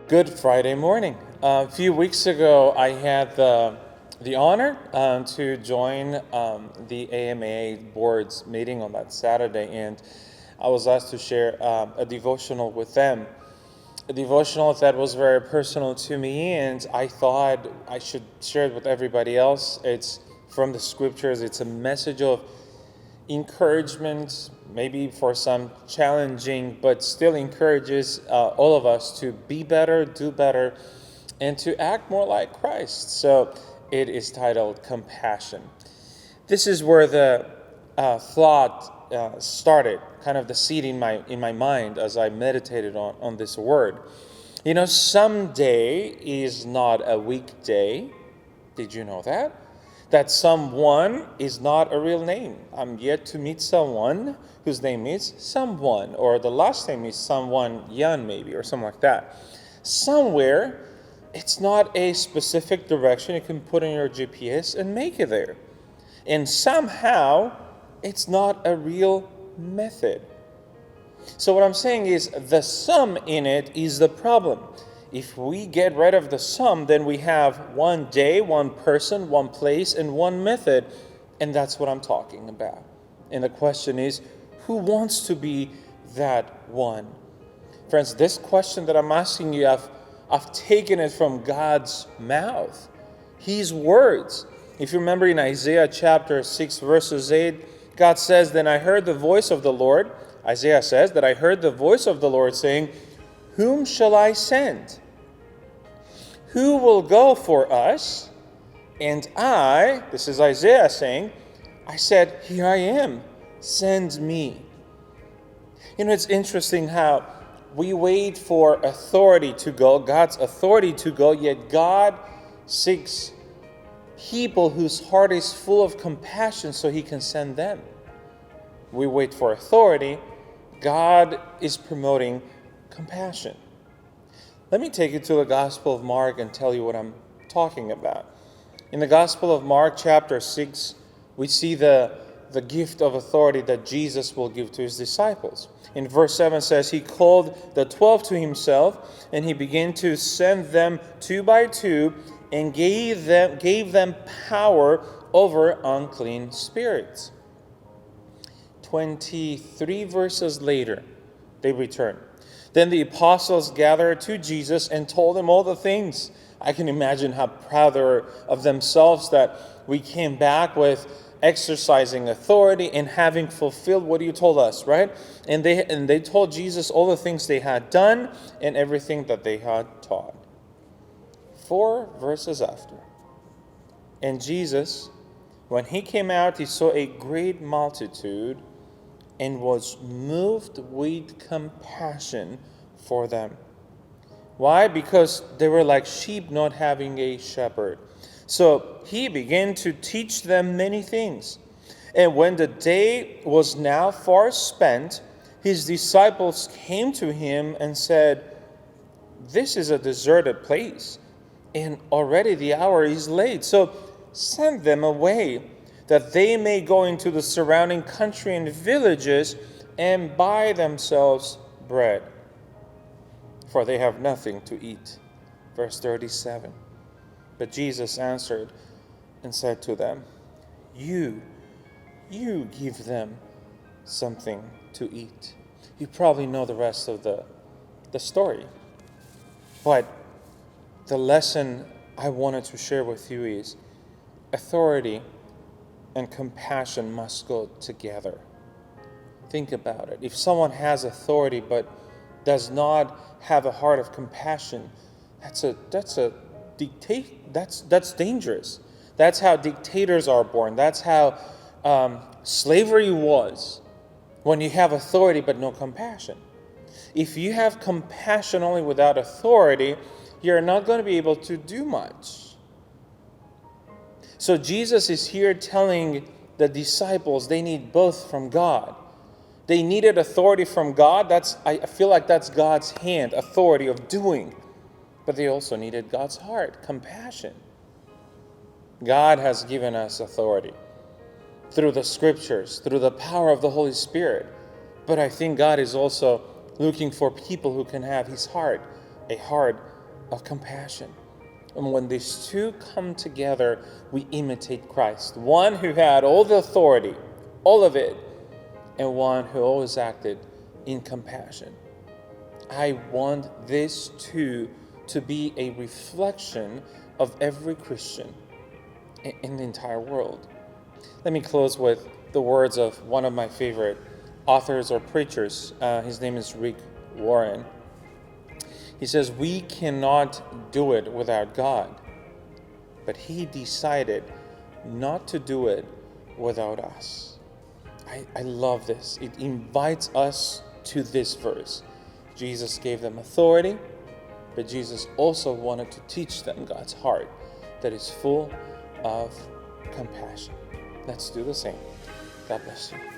Good Friday morning. A few weeks ago, I had the honor to join the AMA board's meeting on that Saturday, and I was asked to share a devotional with them. A devotional that was very personal to me, and I thought I should share it with everybody else. It's from the scriptures. It's a message of encouragement, maybe for some challenging, but still encourages all of us to be better, do better, and to act more like Christ. So it is titled Compassion. This is where the thought started, kind of the seed in my mind as I meditated on this word. You know, someday is not a weekday. Did you know that? That someone is not a real name. I'm yet to meet someone whose name is someone, or the last name is someone Yan maybe, or something like that. Somewhere, it's not a specific direction you can put in your GPS and make it there. And somehow, it's not a real method. So what I'm saying is the sum in it is the problem. If we get rid of the sum, then we have one day, one person, one place, and one method. And that's what I'm talking about. And the question is, who wants to be that one? Friends, this question that I'm asking you, I've taken it from God's mouth. His words. If you remember in Isaiah chapter 6, verses 8, God says, "Then I heard the voice of the Lord." Isaiah says that I heard the voice of the Lord saying, "Whom shall I send? Who will go for us?" And I, this is Isaiah saying, I said, "Here I am, send me." You know, it's interesting how we wait for authority to go, God's authority to go, yet God seeks people whose heart is full of compassion so He can send them. We wait for authority. God is promoting compassion. Let me take you to the Gospel of Mark and tell you what I'm talking about. In the Gospel of Mark chapter 6, we see the gift of authority that Jesus will give to His disciples. In verse 7 says, He called the 12 to Himself, and He began to send them two by two, and gave them power over unclean spirits. 23 verses later, they return. Then the apostles gathered to Jesus and told him all the things. I can imagine how proud they were of themselves that we came back with exercising authority and having fulfilled what you told us, right? And they told Jesus all the things they had done and everything that they had taught. 4 verses after. And Jesus, when He came out, He saw a great multitude and was moved with compassion for them. Why? Because they were like sheep not having a shepherd. So He began to teach them many things. And when the day was now far spent, His disciples came to Him and said, "This is a deserted place, and already the hour is late. So send them away, that they may go into the surrounding country and villages and buy themselves bread, for they have nothing to eat." Verse 37. But Jesus answered and said to them, You give them something to eat. You probably know the rest of the story. But the lesson I wanted to share with you is authority and compassion must go together. Think about it. If someone has authority but does not have a heart of compassion, that's dangerous. That's how dictators are born. That's how slavery was. When you have authority but no compassion. If you have compassion only without authority, you're not going to be able to do much. So Jesus is here telling the disciples they need both from God. They needed authority from God. I feel like that's God's hand, authority of doing. But they also needed God's heart, compassion. God has given us authority through the scriptures, through the power of the Holy Spirit. But I think God is also looking for people who can have His heart, a heart of compassion. And when these two come together, we imitate Christ. One who had all the authority, all of it, and one who always acted in compassion. I want this two to be a reflection of every Christian in the entire world. Let me close with the words of one of my favorite authors or preachers. His name is Rick Warren. He says, "We cannot do it without God, but He decided not to do it without us." I love this. It invites us to this verse. Jesus gave them authority, but Jesus also wanted to teach them God's heart that is full of compassion. Let's do the same. God bless you.